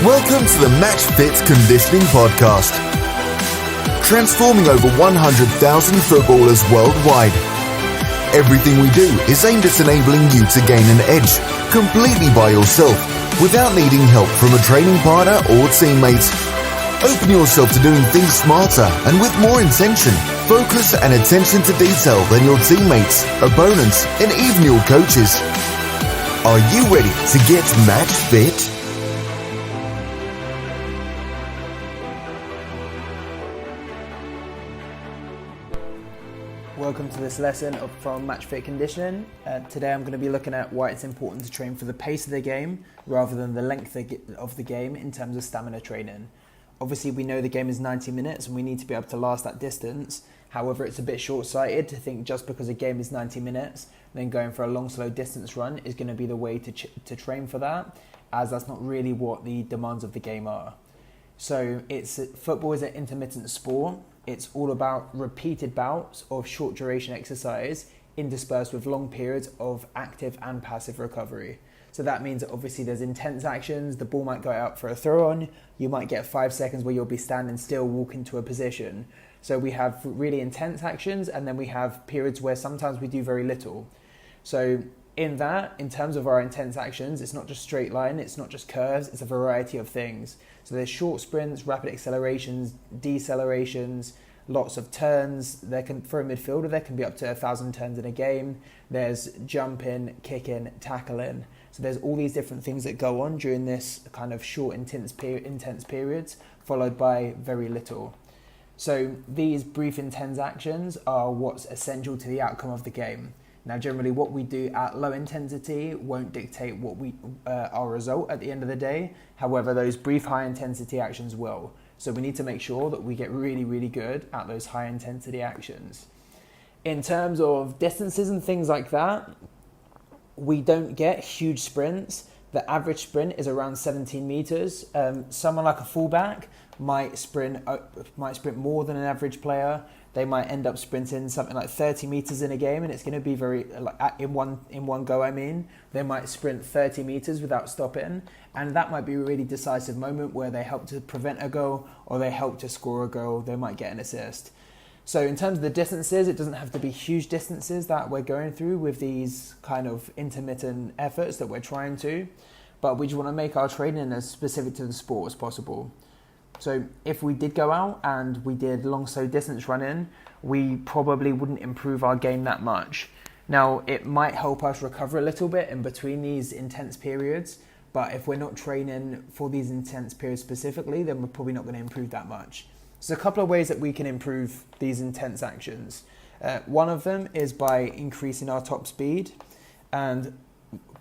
Welcome to the Matchfit Conditioning Podcast. Transforming over 100,000 footballers worldwide. Everything we do is aimed at enabling you to gain an edge completely by yourself without needing help from a training partner or teammate. Open yourself to doing things smarter and with more intention, focus and attention to detail than your teammates, opponents and even your coaches. Are you ready to get match fit? Welcome to this lesson from Matchfit Conditioning. Today I'm going to be looking at why it's important to train for the pace of the game rather than the length of the game in terms of stamina training. Obviously we know the game is 90 minutes and we need to be able to last that distance. However, it's a bit short-sighted to think just because a game is 90 minutes, then going for a long slow distance run is going to be the way to train for that, as that's not really what the demands of the game are. So football is an intermittent sport. It's all about repeated bouts of short duration exercise interspersed with long periods of active and passive recovery. So that means that obviously there's intense actions, the ball might go out for a throw on, you might get 5 seconds where you'll be standing still, walk into a position. So we have really intense actions and then we have periods where sometimes we do very little. So in terms of our intense actions, it's not just straight line, it's not just curves, it's a variety of things. So there's short sprints, rapid accelerations, decelerations, lots of turns. For a midfielder, there can be up to 1,000 turns in a game. There's jumping, kicking, tackling. So there's all these different things that go on during this kind of short, intense periods, followed by very little. So these brief, intense actions are what's essential to the outcome of the game. Now, generally, what we do at low intensity won't dictate what our result at the end of the day. However, those brief, high-intensity actions will. So we need to make sure that we get really, really good at those high-intensity actions. In terms of distances and things like that, we don't get huge sprints. The average sprint is around 17 meters. Someone like a fullback might sprint more than an average player. They might end up sprinting something like 30 meters in a game, and it's going to be very in one go. They might sprint 30 meters without stopping, and that might be a really decisive moment where they help to prevent a goal or they help to score a goal. They might get an assist. So in terms of the distances, it doesn't have to be huge distances that we're going through with these kind of intermittent efforts that we're trying to, but we just want to make our training as specific to the sport as possible. So if we did go out and we did long slow distance running, we probably wouldn't improve our game that much. Now, it might help us recover a little bit in between these intense periods, but if we're not training for these intense periods specifically, then we're probably not going to improve that much. So a couple of ways that we can improve these intense actions. One of them is by increasing our top speed, and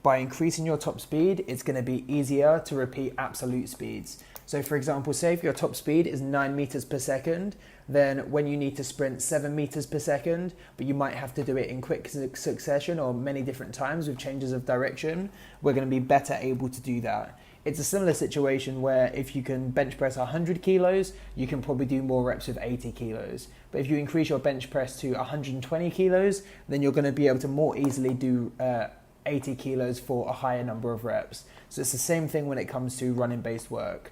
by increasing your top speed, it's going to be easier to repeat absolute speeds. So for example, say if your top speed is 9 meters per second, then when you need to sprint 7 meters per second, but you might have to do it in quick succession or many different times with changes of direction, we're going to be better able to do that. It's a similar situation where if you can bench press 100 kilos, you can probably do more reps with 80 kilos. But if you increase your bench press to 120 kilos, then you're going to be able to more easily do 80 kilos for a higher number of reps. So it's the same thing when it comes to running based work.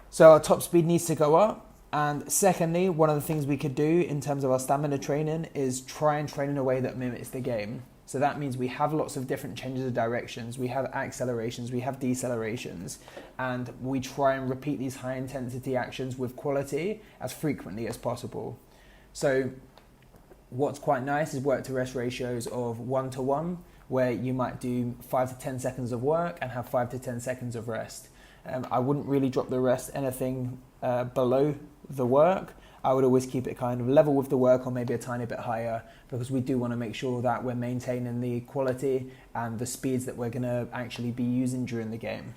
So our top speed needs to go up. And secondly, one of the things we could do in terms of our stamina training is try and train in a way that mimics the game. So that means we have lots of different changes of directions, we have accelerations, we have decelerations, and we try and repeat these high intensity actions with quality as frequently as possible. So what's quite nice is work to rest ratios of 1-to-1, where you might do 5 to 10 seconds of work and have 5 to 10 seconds of rest. I wouldn't really drop the rest anything below the work. I would always keep it kind of level with the work or maybe a tiny bit higher, because we do want to make sure that we're maintaining the quality and the speeds that we're going to actually be using during the game.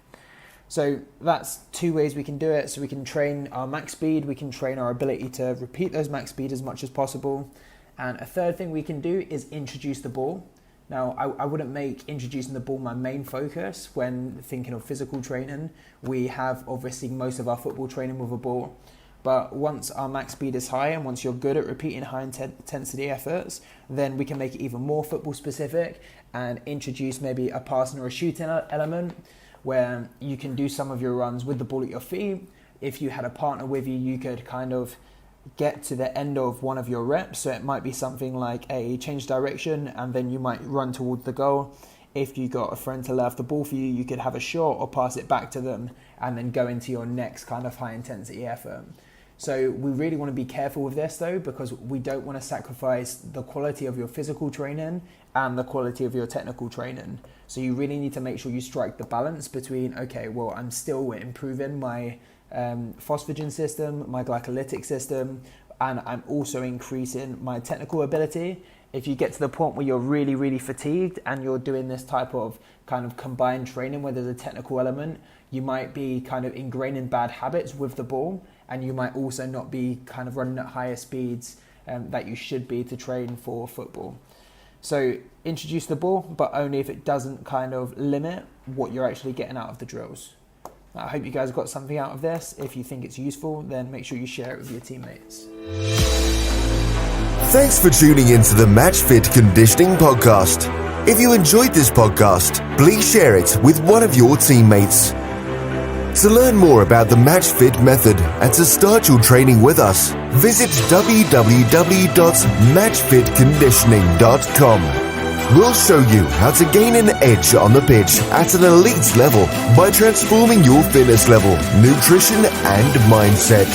So that's 2 ways we can do it. So we can train our max speed, we can train our ability to repeat those max speed as much as possible. And a third thing we can do is introduce the ball. Now, I wouldn't make introducing the ball my main focus when thinking of physical training. We have obviously most of our football training with a ball. But once our max speed is high and once you're good at repeating high intensity efforts, then we can make it even more football specific and introduce maybe a passing or a shooting element. where you can do some of your runs with the ball at your feet. If you had a partner with you, you could kind of get to the end of one of your reps. So it might be something like a change direction, and then you might run towards the goal. If you got a friend to lay off the ball for you, you could have a shot or pass it back to them and then go into your next kind of high intensity effort. So we really want to be careful with this though, because we don't want to sacrifice the quality of your physical training and the quality of your technical training. So you really need to make sure you strike the balance between, okay, well, I'm still improving my phosphagen system, my glycolytic system, and I'm also increasing my technical ability. If you get to the point where you're really, really fatigued and you're doing this type of kind of combined training where there's a technical element, you might be kind of ingraining bad habits with the ball, and you might also not be kind of running at higher speeds that you should be to train for football. So introduce the ball, but only if it doesn't kind of limit what you're actually getting out of the drills. I hope you guys got something out of this. If you think it's useful, then make sure you share it with your teammates. Thanks for tuning into the Matchfit Conditioning Podcast. If you enjoyed this podcast, please share it with one of your teammates. To learn more about the Matchfit method and to start your training with us, visit www.matchfitconditioning.com. We'll show you how to gain an edge on the pitch at an elite level by transforming your fitness level, nutrition, and mindset.